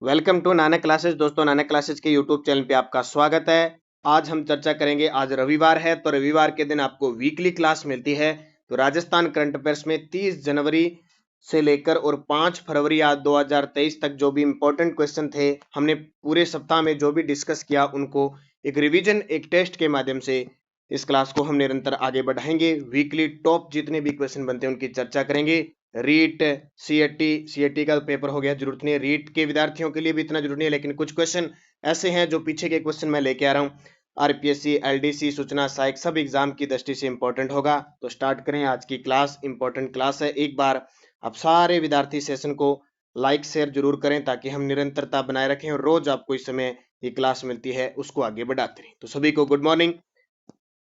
Welcome to Nanak classes. दोस्तों, Nanak classes के YouTube channel पे आपका स्वागत है। आज हम चर्चा करेंगे, आज रविवार है तो रविवार के दिन आपको वीकली क्लास मिलती है। तो राजस्थान करंट अफेयर्स में 30 जनवरी से लेकर और 5 फरवरी आज 2023 तक जो भी इंपॉर्टेंट क्वेश्चन थे, हमने पूरे सप्ताह में जो भी डिस्कस किया उनको एक रिवीजन, एक टेस्ट के माध्यम से इस क्लास को हम निरंतर आगे बढ़ाएंगे। वीकली टॉप जितने भी क्वेश्चन बनते हैं उनकी चर्चा करेंगे। रीट, सीएटी का पेपर हो गया, जरूरत नहीं है। रीट के विद्यार्थियों के लिए भी इतना जरूरी नहीं है, लेकिन कुछ क्वेश्चन ऐसे हैं जो पीछे के क्वेश्चन मैं लेके आ रहा हूँ। आरपीएससी, एलडीसी, सूचना सहायक सब एग्जाम की दृष्टि से इंपॉर्टेंट होगा। तो स्टार्ट करें आज की क्लास। इंपॉर्टेंट क्लास है। एक बार आप सारे विद्यार्थी सेशन को लाइक शेयर जरूर करें ताकि हम निरंतरता बनाए रखें और रोज आपको इस समय ये क्लास मिलती है उसको आगे बढ़ाते रहें। तो सभी को गुड मॉर्निंग।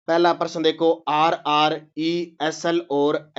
पहला प्रश्न देखो, RRESL और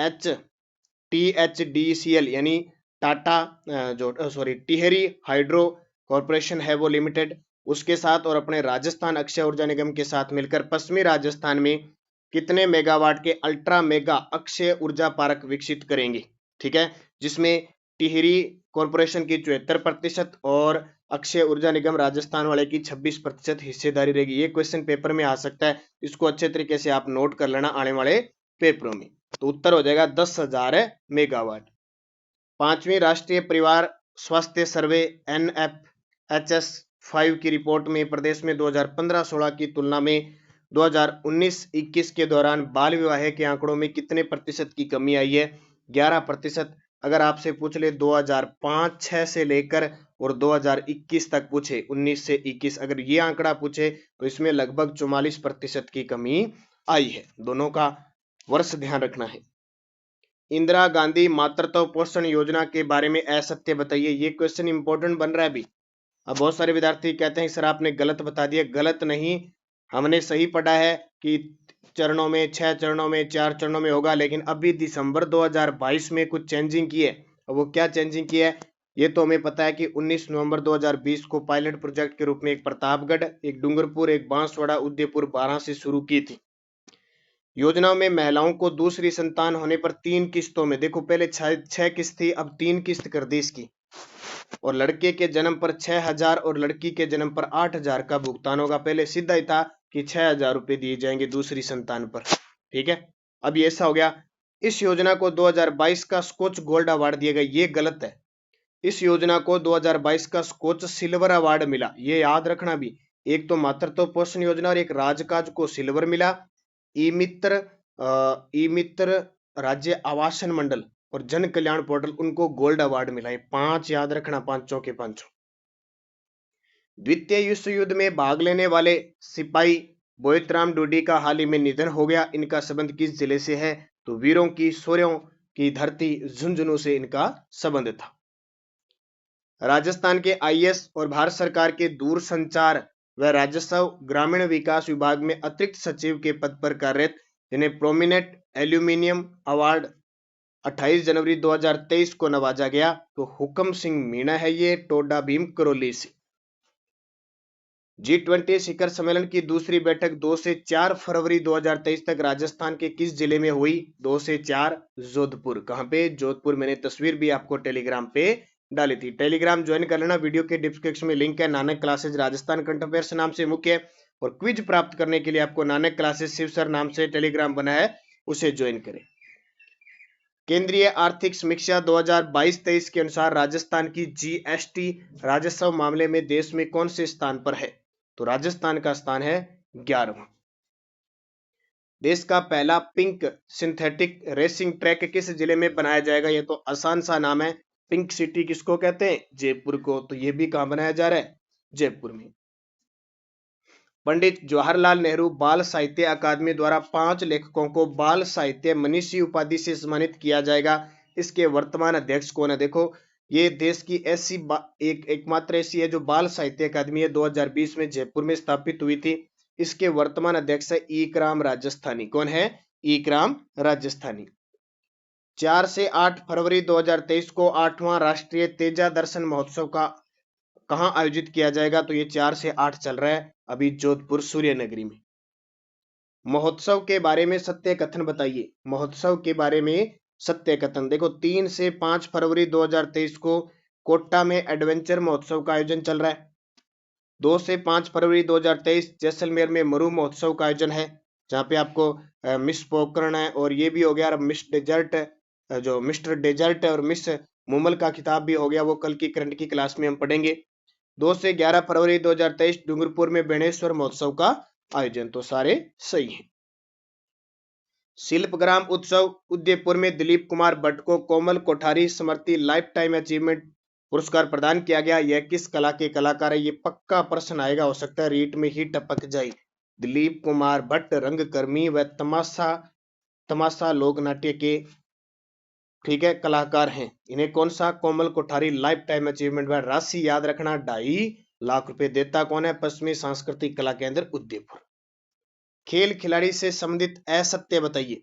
THDCL यानी टाटा टिहरी हाइड्रो कॉरपोरेशन है वो लिमिटेड, उसके साथ और अपने राजस्थान अक्षय ऊर्जा निगम के साथ मिलकर पश्चिमी राजस्थान में कितने मेगावाट के अल्ट्रा मेगा अक्षय ऊर्जा पार्क विकसित करेंगे। ठीक है, जिसमें टिहरी कॉरपोरेशन की 74% और अक्षय ऊर्जा निगम राजस्थान वाले की 26% हिस्सेदारी रहेगी। ये क्वेश्चन पेपर में आ सकता है, इसको अच्छे तरीके से आप नोट कर लेना आने वाले पेपरों में। तो उत्तर हो जाएगा 10,000 मेगावाट। पांचवी राष्ट्रीय परिवार स्वास्थ्य सर्वे NFHS 5 की रिपोर्ट में प्रदेश में 2015-16 की तुलना में 2019-21 के दौरान बाल विवाह के आंकड़ों में कितने प्रतिशत की कमी आई है? 11%। अगर आपसे पूछ ले 2005-6 से लेकर और 2021 तक पूछे, 19 से 21, अगर ये आंकड़ा पूछे तो इसमें लगभग 44% की कमी आई है। दोनों का वर्ष ध्यान रखना है। इंदिरा गांधी मातृत्व पोषण योजना के बारे में असत्य बताइए। ये क्वेश्चन इंपॉर्टेंट बन रहा है अभी। अब बहुत सारे विद्यार्थी कहते हैं सर आपने गलत बता दिया। गलत नहीं, हमने सही पढ़ा है कि चरणों में, 6 चरणों में, 4 चरणों में होगा, लेकिन अभी दिसंबर 2022 में कुछ चेंजिंग की है। और वो क्या चेंजिंग की है ये तो हमें पता है कि 19 नवंबर 2020 को पायलट प्रोजेक्ट के रूप में एक प्रतापगढ़, एक डूंगरपुर, एक बांसवाड़ा, उदयपुर, वाराणसी शुरू की थी। योजनाओं में महिलाओं को दूसरी संतान होने पर 3 किस्तों में, देखो पहले 6 किस्त थी, अब 3 किस्त कर दी इसकी। और लड़के के जन्म पर 6,000 और लड़की के जन्म पर 8,000 का भुगतान होगा। पहले सीधा ही था कि 6,000 रुपए दिए जाएंगे दूसरी संतान पर। ठीक है, अब ये ऐसा हो गया। इस योजना को 2022 का स्कॉच गोल्ड अवार्ड दिया गया, ये गलत है। इस योजना को 2022 का स्कॉच सिल्वर अवार्ड मिला, ये याद रखना भी। एक तो मातृत्व पोषण योजना और एक राजकाज को सिल्वर मिला। ई मित्र, ई मित्र राज्य आवासन मंडल और जन कल्याण पोर्टल, उनको गोल्ड अवार्ड मिला है। 5 याद रखना, पांचों के पांचों। द्वितीय विश्व युद्ध में भाग लेने वाले सिपाही बोयतराम डूडी का हाल ही में निधन हो गया। इनका संबंध किस जिले से है? तो वीरों की, शौर्यों की धरती झुंझुनू से इनका संबंध था। राजस्थान के आईएएस और भारत सरकार के दूरसंचार व राजस्व ग्रामीण विकास विभाग में अतिरिक्त सचिव के पद पर कार्यरत, जिन्हें प्रोमिनेंट एल्यूमिनियम अवार्ड 28 जनवरी 2023 को नवाजा गया, तो हुक्म सिंह मीणा है ये, टोडा भीम करौली से। G20 शिखर सम्मेलन की दूसरी बैठक 2 से 4 फरवरी 2023 तक राजस्थान के किस जिले में हुई? 2 से 4 जोधपुर। कहां पे? जोधपुर। मैंने तस्वीर भी आपको टेलीग्राम पे डाली थी। टेलीग्राम ज्वाइन कर लेना, वीडियो के डिस्क्रिप्शन में लिंक है। Nanak classes Rajasthan current affairs नाम से मुख्य, और क्विज प्राप्त करने के लिए आपको नानक क्लासेज शिव सर नाम से टेलीग्राम बना है, उसे ज्वाइन करें। केंद्रीय आर्थिक समीक्षा 2022-23 के अनुसार राजस्थान की जीएसटी राजस्व मामले में देश में कौन से स्थान पर है? तो राजस्थान का स्थान है 11वां। देश का पहला पिंक सिंथेटिक रेसिंग ट्रैक किस जिले में बनाया जाएगा? ये तो आसान सा नाम है। पिंक सिटी किसको कहते हैं? जयपुर को। तो ये भी कहां बनाया जा रहा है? जयपुर में। पंडित जवाहरलाल नेहरू बाल साहित्य अकादमी द्वारा 5 लेखकों को बाल साहित्य मनीषी उपाधि से सम्मानित किया जाएगा। इसके वर्तमान अध्यक्ष कौन है? देखो, ये देश की ऐसी एकमात्र ऐसी है जो बाल साहित्य अकादमी है, 2020 में जयपुर में स्थापित हुई थी। इसके वर्तमान अध्यक्ष है इकराम राजस्थानी। कौन है? इकराम राजस्थानी। 4 से 8 फरवरी 2023 को 8वां राष्ट्रीय तेजा दर्शन महोत्सव का कहां आयोजित किया जाएगा? तो ये 4 से 8 चल रहा है अभी जोधपुर सूर्य नगरी में। महोत्सव के बारे में सत्य कथन बताइए। महोत्सव के बारे में सत्य कथन देखो, 3 से 5 फरवरी 2023 को कोटा में एडवेंचर महोत्सव का आयोजन चल रहा है। 2 से 5 फरवरी 2023 जैसलमेर में मरु महोत्सव का आयोजन है, जहाँ पे आपको मिस पोखरण है और ये भी हो गया। मिस डेजर्ट, जो मिस्टर डेजर्ट और मिस मुमल का खिताब भी हो गया, वो कल की करंट की क्लास में हम पढ़ेंगे। 2 से 11 फरवरी 2023 डूंगरपुर में बेणेश्वर महोत्सव का आयोजन। तो सारे सही हैं। शिल्पग्राम उत्सव उदयपुर में दिलीप कुमार भट्ट को कोमल कोठारी स्मृति लाइफ टाइम अचीवमेंट पुरस्कार प्रदान किया गया। यह किस कला के कलाकार है? ये पक्का प्रश्न आएगा, हो सकता है रीट में ही टपक जाए। दिलीप कुमार भट्ट रंगकर्मी व तमाशा लोक नाट्य के, ठीक है, कलाकार हैं। इन्हें कौन सा कोमल कोठारी लाइफ टाइम अचीवमेंट व राशि याद रखना 2.5 लाख रुपए देता कौन है? पश्चिमी सांस्कृतिक कला केंद्र उदयपुर। खेल खिलाड़ी से संबंधित असत्य बताइए।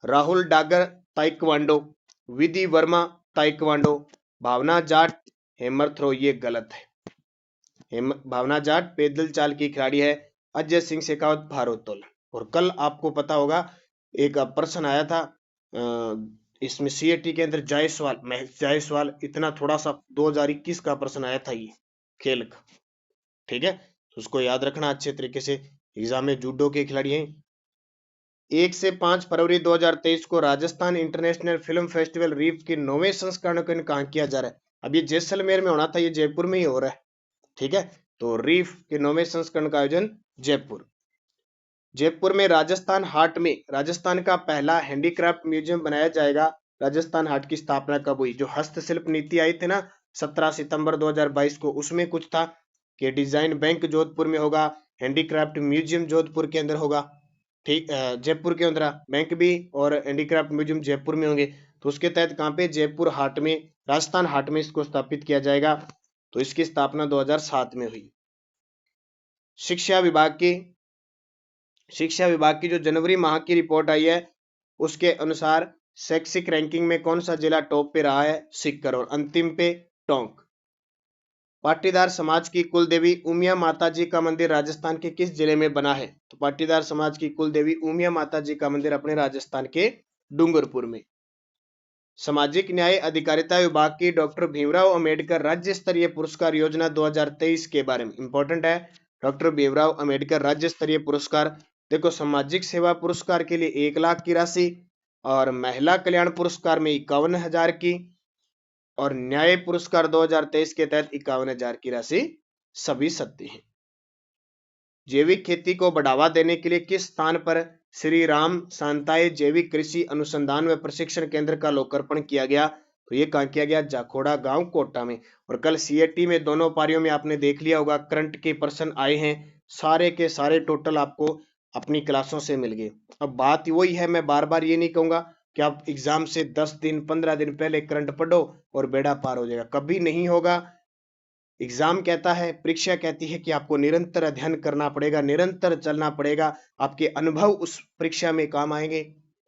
राहुल डागर ताइक्वांडो, विधि वर्मा ताइक्वांडो, भावना जाट हैमर थ्रो। ये गलत है। भावना जाट पैदल चाल की खिलाड़ी है। अजय सिंह शेखावत भारोत्तोलन। और कल आपको पता होगा एक प्रश्न आया था इसमें सीएटी के अंदर जायसवाल, महेश जायसवाल, इतना थोड़ा सा 2021 का प्रश्न आया था ये खेल का, ठीक है, तो उसको याद रखना अच्छे तरीके से। एग्जाम में जूडो के खिलाड़ी हैं। 1 से 5 फरवरी 2023 को Rajasthan international film festival reef के 9वें संस्करण को कहाँ किया जा रहा है? अब ये जैसलमेर में होना था, ये जयपुर में ही हो रहा है, ठीक है। तो रीफ के 9वें संस्करण का आयोजन जयपुर। जयपुर में राजस्थान हाट में राजस्थान का पहला हैंडीक्राफ्ट म्यूजियम बनाया जाएगा। राजस्थान हाट की स्थापना कब हुई? जो हस्तशिल्प नीति आई थी ना 17 सितंबर 2022 को, उसमें कुछ था कि डिजाइन बैंक जोधपुर में होगा, हैंडीक्राफ्ट म्यूजियम जोधपुर के अंदर होगा, ठीक, जयपुर के अंदर बैंक भी और हैंडीक्राफ्ट म्यूजियम जयपुर में होंगे। तो उसके तहत कहाँ पे? जयपुर हाट में, राजस्थान हाट में इसको स्थापित किया जाएगा। तो इसकी स्थापना 2007 में हुई। शिक्षा विभाग की जो जनवरी माह की रिपोर्ट आई है, उसके अनुसार शैक्षिक रैंकिंग में कौन सा जिला टॉप पे रहा है? सीकर, और अंतिम पे टोंक। पाटीदार समाज की कुल देवी उमिया माता जी का मंदिर राजस्थान के किस जिले में बना है? तो पाटीदार समाज की कुल देवी उमिया माता जी का मंदिर अपने राजस्थान के डूंगरपुर में। सामाजिक न्याय अधिकारिता विभाग की डॉक्टर भीमराव अंबेडकर राज्य स्तरीय पुरस्कार योजना 2023 के बारे में इंपॉर्टेंट है। डॉक्टर भीमराव अंबेडकर राज्य स्तरीय पुरस्कार, देखो, सामाजिक सेवा पुरस्कार के लिए 1 लाख की राशि, और महिला कल्याण पुरस्कार में 51,000 की, और न्याय पुरस्कार 2023 के तहत 51,000 की राशि सभी सत्य हैं। जैविक खेती को बढ़ावा देने के लिए किस स्थान पर श्री राम शांताय जैविक कृषि अनुसंधान व प्रशिक्षण केंद्र का लोकार्पण किया गया? तो ये कहाँ किया गया? जाखोड़ा गांव कोटा में। और कल सीएटी में दोनों पारियों में आपने देख लिया होगा, करंट के प्रश्न आए हैं, सारे के सारे टोटल आपको अपनी क्लासों से मिल गए। अब बात वही है, मैं बार बार ये नहीं कहूंगा कि आप एग्जाम से 10 दिन 15 दिन पहले करंट पढ़ो और बेड़ा पार हो जाएगा, कभी नहीं होगा। एग्जाम कहता है, परीक्षा कहती है कि आपको निरंतर अध्ययन करना पड़ेगा, निरंतर चलना पड़ेगा। आपके अनुभव उस परीक्षा में काम आएंगे,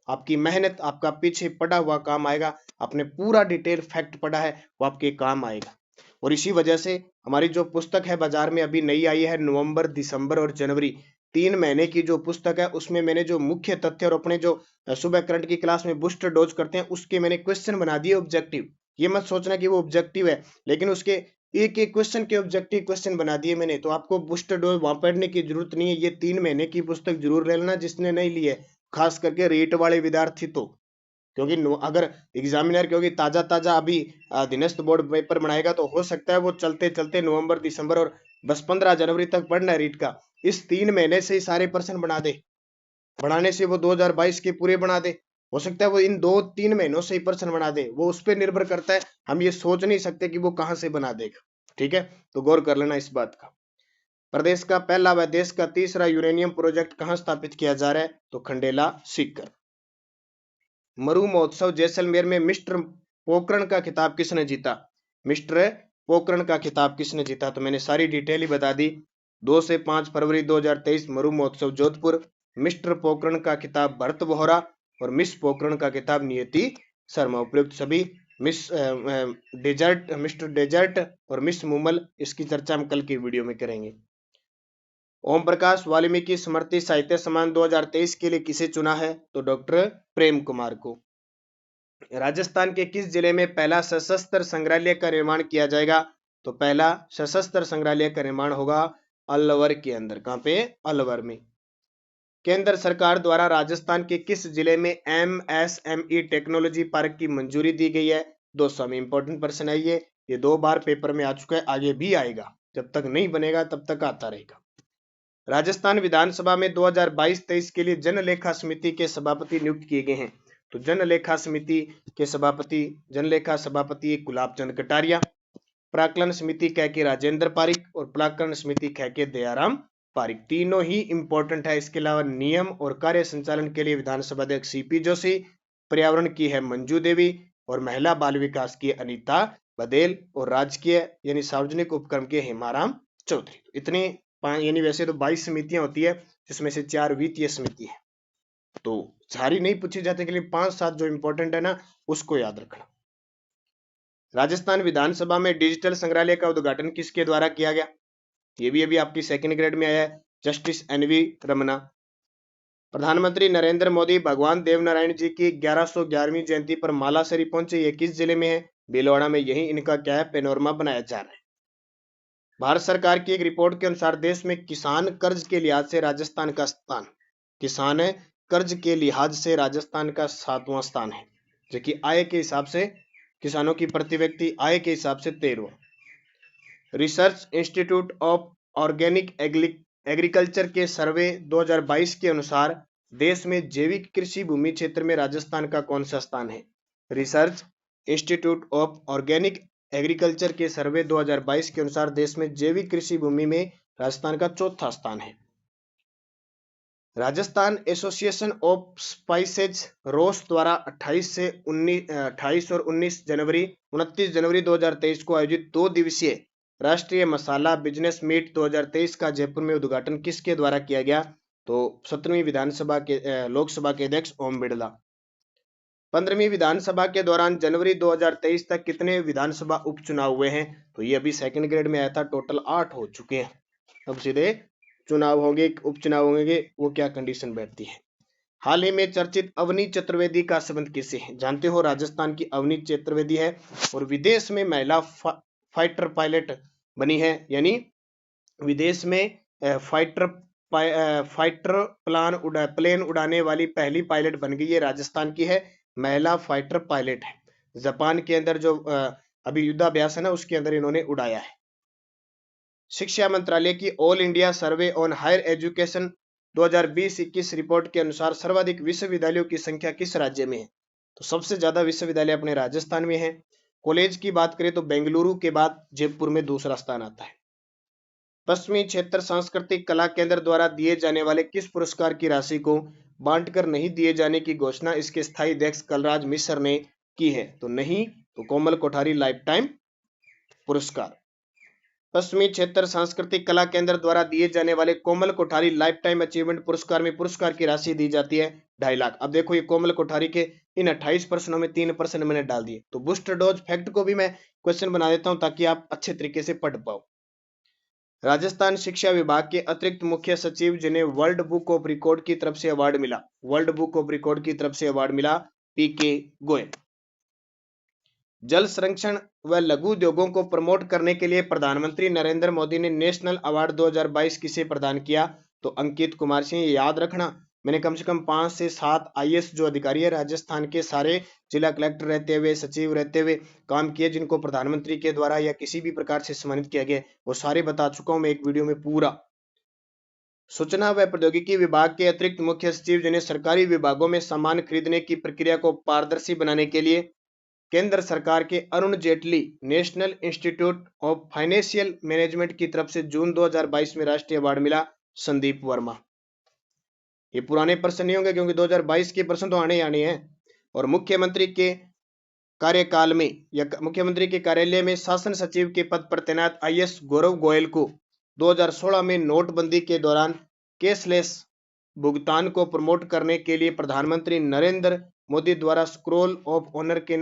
आपकी मेहनत, आपका पीछे पड़ा हुआ काम आएगा, आपने पूरा डिटेल फैक्ट पढ़ा है वो आपके काम आएगा। और इसी वजह से हमारी जो पुस्तक है बाजार में अभी नई आई है, नवंबर, दिसंबर और जनवरी 3 महीने की जो पुस्तक है, उसमें मैंने जो मुख्य तथ्य और अपने जो सुबह करंट की क्लास में बूस्टर डोज करते हैं उसके मैंने क्वेश्चन बना दिए ऑब्जेक्टिव। ये मत सोचना कि वो ऑब्जेक्टिव है, लेकिन उसके एक एक क्वेश्चन के ऑब्जेक्टिव क्वेश्चन बना दिए मैंने। तो आपको बूस्टर डोज वहां पढ़ने की जरूरत नहीं है। ये 3 महीने की पुस्तक जरूर ले लेना जिसने नहीं ली है, खास करके रेट वाले विद्यार्थी। तो क्योंकि अगर एग्जामिनर क्योंकि ताजा ताजा अभी अधीनस्थ बोर्ड पेपर बनाएगा, तो हो सकता है वो चलते चलते नवंबर, दिसंबर और बस 15 जनवरी तक पढ़ना है रीट का, इस 3 महीने से ही सारे प्रश्न बना दे। बढ़ाने से वो 2022 के पूरे बना दे, हो सकता है वो इन 2-3 महीनों से ही प्रश्न बना दे, वो उस पर निर्भर करता है। हम ये सोच नहीं सकते कि वो कहां से बना देगा, ठीक है, तो गौर कर लेना इस बात का। प्रदेश का पहला व देश का तीसरा यूरेनियम प्रोजेक्ट कहां स्थापित किया जा रहा है? तो खंडेला, सीकर। मरु महोत्सव जैसलमेर में मिस्टर पोखरण का खिताब किसने जीता? मिस्टर पोखरण का खिताब किसने जीता? तो मैंने सारी डिटेल ही बता दी। 2 से 5 फरवरी 2023 मरु महोत्सव जोधपुर। मिस्टर पोखरण का खिताब भरत वोहरा और मिस पोखरण का खिताब नियति शर्मा। उपयुक्त सभी मिस डेजर्ट, मिस्टर डेजर्ट और मिस मुमल, इसकी चर्चा हम कल की वीडियो में करेंगे। ओम प्रकाश वाल्मीकि स्मृति साहित्य सम्मान 2023 के लिए किसे चुना है? तो डॉक्टर प्रेम कुमार को। राजस्थान के किस जिले में पहला सशस्त्र संग्रहालय का निर्माण किया जाएगा? तो पहला सशस्त्र संग्रहालय का निर्माण होगा अलवर के अंदर। कहां पे? अलवर में। केंद्र सरकार द्वारा राजस्थान के किस जिले में एमएसएमई टेक्नोलॉजी पार्क की मंजूरी दी गई है? दोस्तों में इंपॉर्टेंट प्रश्न है ये 2 बार पेपर में आ चुका है, आगे भी आएगा, जब तक नहीं बनेगा तब तक आता रहेगा। राजस्थान विधानसभा में 2022-23 के लिए जनलेखा समिति के सभापति नियुक्त किए गए हैं। तो जनलेखा समिति के सभापति गुलाब चंद कटारिया, प्राक्कलन समिति कह के राजेंद्र पारिक और प्राक्कलन समिति कह के दयाराम पारिक, तीनों ही इंपॉर्टेंट है। इसके अलावा नियम और कार्य संचालन के लिए विधानसभा अध्यक्ष सीपी जोशी, पर्यावरण की है मंजू देवी और महिला बाल विकास की अनीता बदेल और राजकीय यानी सार्वजनिक उपक्रम के हेमाराम चौधरी। इतने यानी वैसे तो 22 समितियां होती है, जिसमें से 4 वित्तीय समिति है, तो सारी नहीं पूछी जाती के लिए 5-7 जो इंपॉर्टेंट है ना उसको याद रखना। राजस्थान विधानसभा में डिजिटल संग्रहालय का उद्घाटन किसके द्वारा किया गया? ये भी अभी आपकी सेकंड ग्रेड में आया है, जस्टिस एनवी रमना। प्रधानमंत्री नरेंद्र मोदी भगवान देवनारायण जी की 1111वीं जयंती पर मालासरी पहुंचे, ये किस जिले में है? भीलवाड़ा में। यही इनका क्या है? पैनोरमा बनाया जा रहा है। भारत सरकार की एक रिपोर्ट के अनुसार देश में किसान कर्ज के लिहाज से राजस्थान का स्थान, किसान कर्ज के लिहाज से राजस्थान का 7वां स्थान है, जो कि आय के हिसाब से, किसानों की प्रति व्यक्ति आय के हिसाब से 13वां। Research institute of organic agriculture के सर्वे 2022 के अनुसार देश में जैविक कृषि भूमि क्षेत्र में राजस्थान का कौन सा स्थान है? Research institute of organic agriculture के सर्वे 2022 के अनुसार देश में जैविक कृषि भूमि में राजस्थान का 4था स्थान है। राजस्थान एसोसिएशन ऑफ स्पाइसेज रोस द्वारा 28 और 29 जनवरी 2023 को आयोजित 2 दिवसीय राष्ट्रीय मसाला बिजनेस मीट 2023 का जयपुर में उद्घाटन किसके द्वारा किया गया? तो 17वीं विधानसभा के लोकसभा के अध्यक्ष ओम बिड़ला। 15वीं विधानसभा के दौरान जनवरी 2023 तक कितने विधानसभा उपचुनाव हुए हैं? तो ये अभी सेकंड ग्रेड में आया था, टोटल 8 हो चुके हैं। अब सीधे चुनाव होंगे, उपचुनाव होंगे, वो क्या कंडीशन बैठती है। हाल ही में चर्चित अवनी चतुर्वेदी का संबंध किससे है? जानते हो राजस्थान की अवनी चतुर्वेदी है और विदेश में महिला फाइटर पायलट बनी है, यानी विदेश में फाइटर प्लेन उड़ाने वाली पहली पायलट बन गई है, राजस्थान की है, महिला फाइटर पायलट है। जापान के अंदर जो अभी युद्धाभ्यास है ना उसके अंदर इन्होंने उड़ाया है। शिक्षा मंत्रालय की all India survey on higher education 2020-21 report के अनुसार सर्वाधिक विश्वविद्यालयों की संख्या किस राज्य में है? तो सबसे ज्यादा विश्वविद्यालय अपने राजस्थान में है। कॉलेज की बात करें तो बेंगलुरु के बाद जयपुर में दूसरा स्थान आता है। पश्चिमी क्षेत्र सांस्कृतिक कला केंद्र द्वारा दिए जाने वाले किस पुरस्कार की राशि को बांटकर नहीं दिए जाने की घोषणा इसके स्थायी अध्यक्ष कलराज मिश्र ने की है? तो नहीं, तो कोमल कोठारी लाइफ टाइम पुरस्कार। पश्चिमी क्षेत्र सांस्कृतिक कला केंद्र द्वारा दिए जाने वाले कोमल कोठारी लाइफ टाइम अचीवमेंट पुरस्कार में पुरस्कार की राशि दी जाती है 2.5 लाख। अब देखो ये कोमल कोठारी के इन 28 प्रश्नों में 3 प्रश्न मैंने डाल दिए, तो बूस्टर डोज फैक्ट को भी मैं क्वेश्चन बना देता हूं ताकि आप अच्छे तरीके से पढ़ पाओ। राजस्थान शिक्षा विभाग के अतिरिक्त मुख्य सचिव जिन्हें वर्ल्ड बुक ऑफ रिकॉर्ड की तरफ से अवार्ड मिला, वर्ल्ड बुक ऑफ रिकॉर्ड की तरफ से अवार्ड मिला पीके गोयल। जल संरक्षण व लघु उद्योगों को प्रमोट करने के लिए प्रधानमंत्री नरेंद्र मोदी ने नेशनल अवार्ड 2022 किसे प्रदान किया? तो अंकित कुमार सिंह। याद रखना, मैंने कम से कम 5 से 7 आईएएस जो अधिकारी है राजस्थान के, सारे जिला कलेक्टर रहते हुए, सचिव रहते हुए काम किए, जिनको प्रधानमंत्री के द्वारा या किसी भी प्रकार से सम्मानित किया गया, वो सारे बता चुका हूं मैं एक वीडियो में पूरा। सूचना व प्रौद्योगिकी विभाग के अतिरिक्त मुख्य सचिव जिन्हें सरकारी विभागों में सामान खरीदने की प्रक्रिया को पारदर्शी बनाने के लिए केंद्र सरकार के Arun Jaitley national institute of financial management की तरफ से जून 2022 में राष्ट्रीय अवार्ड मिला संदीप वर्मा। ये पुराने प्रश्न नहीं होंगे क्योंकि 2022 के प्रश्न तो आने ही आने हैं। और मुख्यमंत्री के कार्यकाल में या मुख्यमंत्री के कार्यालय में शासन सचिव के पद पर तैनात आईएएस गौरव गोयल को 2016 में नोटबंदी के दौरान कैशलेस भुगतान को प्रमोट करने के लिए प्रधानमंत्री नरेंद्र मोदी द्वारा स्क्रॉल ऑफ ऑनर के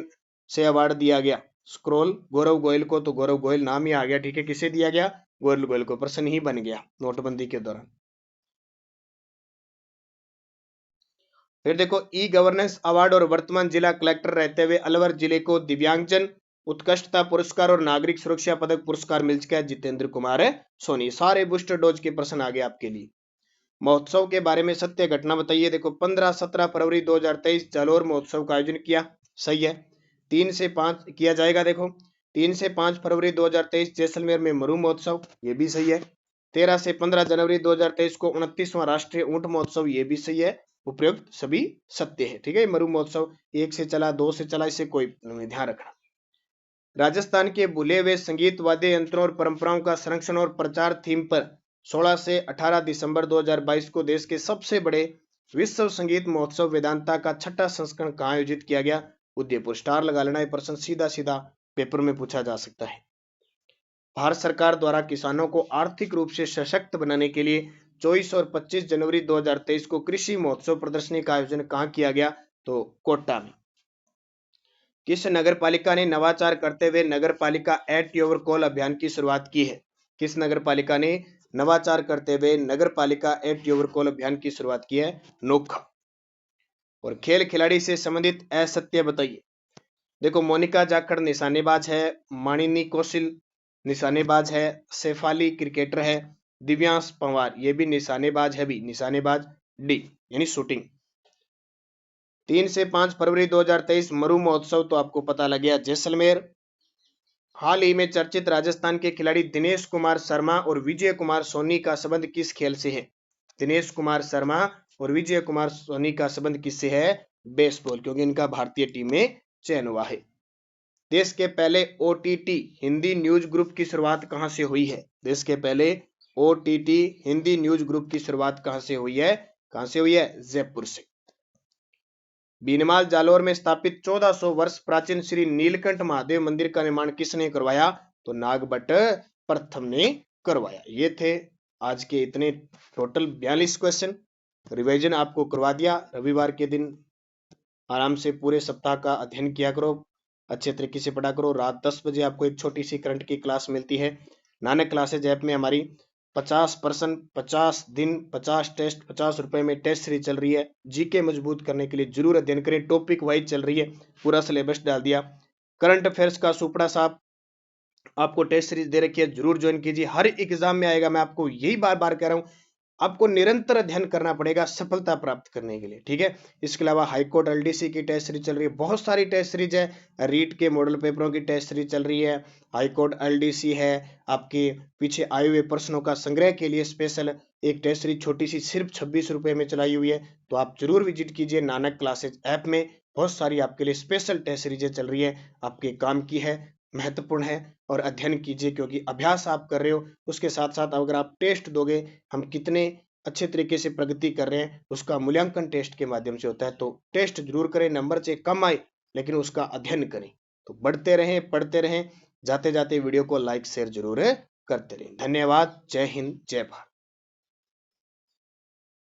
से अवार्ड दिया गया। स्क्रॉल गौरव गोयल को, तो गौरव गोयल नाम ही आ गया, ठीक है, किसे दिया गया? गौरव गोयल को, प्रश्न ही बन गया नोटबंदी के दौरान। फिर देखो ई गवर्नेंस अवार्ड और वर्तमान जिला कलेक्टर रहते हुए अलवर जिले को दिव्यांगजन उत्कृष्टता पुरस्कार और नागरिक सुरक्षा पदक पुरस्कार मिल चुका है जितेंद्र कुमार सोनी। सारे बूस्टर डोज के प्रश्न आ गए आपके लिए। महोत्सव के बारे में सत्य घटना बताइए। देखो 15-17 फरवरी 2023 जालोर महोत्सव का आयोजन किया, सही है। 3 से 5 किया जाएगा। देखो 3 से 5 फरवरी 2023 जैसलमेर में मरु महोत्सव, ये भी सही है। 13 से 15 जनवरी 2023 को 29वां राष्ट्रीय ऊंट महोत्सव, ये भी सही है। उपयुक्त सभी सत्य है। ठीक है, मरु महोत्सव 1 से चला, 2 से चला, इसे कोई ध्यान रखना। राजस्थान के भूले हुए संगीत वाद्य यंत्रों और परंपराओं का संरक्षण और प्रचार थीम पर 16 से 18 दिसंबर 2022 को देश के सबसे बड़े विश्व संगीत महोत्सव वेदांता का 6वां संस्करण कहाँ आयोजित किया गया? उदयपुर। स्टार लगा लेना, ये प्रश्न सीधा सीधा पेपर में पूछा जा सकता है। भारत सरकार द्वारा किसानों को आर्थिक रूप से सशक्त बनाने के लिए 24 और 25 जनवरी 2023 को कृषि महोत्सव प्रदर्शनी का आयोजन कहाँ किया गया? तो कोटा में। किस नगर पालिका ने नवाचार करते हुए नगर पालिका एट योर कॉल अभियान की शुरुआत की है? किस नगर पालिका ने नवाचार करते हुए नगर पालिका एट योर कॉल अभियान की शुरुआत की है? नोखा। और खेल खिलाड़ी से संबंधित असत्य बताइए। देखो मोनिका जाखड़ निशानेबाज है, मानिनी कौशिल निशानेबाज है, शेफाली क्रिकेटर है, दिव्यांश पंवार ये भी निशानेबाज है, भी निशानेबाज डी यानी शूटिंग। 3 से 5 फरवरी 2023 मरु महोत्सव तो आपको पता लग गया जैसलमेर। हाल ही में चर्चित राजस्थान के खिलाड़ी दिनेश कुमार शर्मा और विजय कुमार सोनी का संबंध किस खेल से है? दिनेश कुमार शर्मा और विजय कुमार सोनी का संबंध किससे है? बेसबॉल, क्योंकि इनका भारतीय टीम में चयन हुआ है। देश के पहले ओटीटी हिंदी न्यूज ग्रुप की शुरुआत कहां से हुई है? देश के पहले ओटीटी हिंदी न्यूज ग्रुप की शुरुआत कहां से हुई है? कहां से हुई है? जयपुर से। बीनमाल जालोर में स्थापित 1400 वर्ष प्राचीन श्री नीलकंठ महादेव मंदिर का निर्माण किसने करवाया? तो नागभट्ट प्रथम ने करवाया। ये थे आज के इतने टोटल 42 क्वेश्चन। रिवीजन आपको करवा दिया। रविवार के दिन आराम से पूरे सप्ताह का अध्ययन किया करो, अच्छे तरीके से पढ़ा करो। रात 10 बजे आपको एक छोटी सी करंट की क्लास मिलती है। नानक क्लासेज ऐप में हमारी 50% 50 दिन 50 टेस्ट 50 रुपए में टेस्ट सीरीज चल रही है। जीके मजबूत करने के लिए जरूर अध्ययन करें। टॉपिक वाइज चल रही है, पूरा सिलेबस डाल दिया। करंट अफेयर्स का सुपड़ा साहब आपको टेस्ट सीरीज दे रखी है, जरूर ज्वाइन कीजिए। हर एग्जाम में आएगा, मैं आपको यही बार बार कह रहा हूं। आपको निरंतर अध्ययन करना पड़ेगा सफलता प्राप्त करने के लिए, ठीक है। इसके अलावा हाईकोर्ट एलडीसी की टेस्ट सीरीज चल रही है, बहुत सारी टेस्ट सीरीज है। रीट के मॉडल पेपरों की टेस्ट सीरीज चल रही है, हाईकोर्ट एलडीसी है, आपके पीछे आए हुए प्रश्नों का संग्रह के लिए स्पेशल एक टेस्ट सीरीज छोटी सी सिर्फ 26 रुपए में चलाई हुई है। तो आप जरूर विजिट कीजिए नानक क्लासेज ऐप में, बहुत सारी आपके लिए स्पेशल टेस्ट सीरीजें चल रही है, आपके काम की है, महत्वपूर्ण है। और अध्ययन कीजिए, क्योंकि अभ्यास आप कर रहे हो, उसके साथ साथ अगर आप टेस्ट दोगे, हम कितने अच्छे तरीके से प्रगति कर रहे हैं उसका मूल्यांकन टेस्ट के माध्यम से होता है। तो टेस्ट जरूर करें, नंबर चाहे कम आए लेकिन उसका अध्ययन करें। तो बढ़ते रहें, पढ़ते रहें, जाते जाते वीडियो को लाइक शेयर जरूर करते रहें। धन्यवाद। जय हिंद, जय भारत।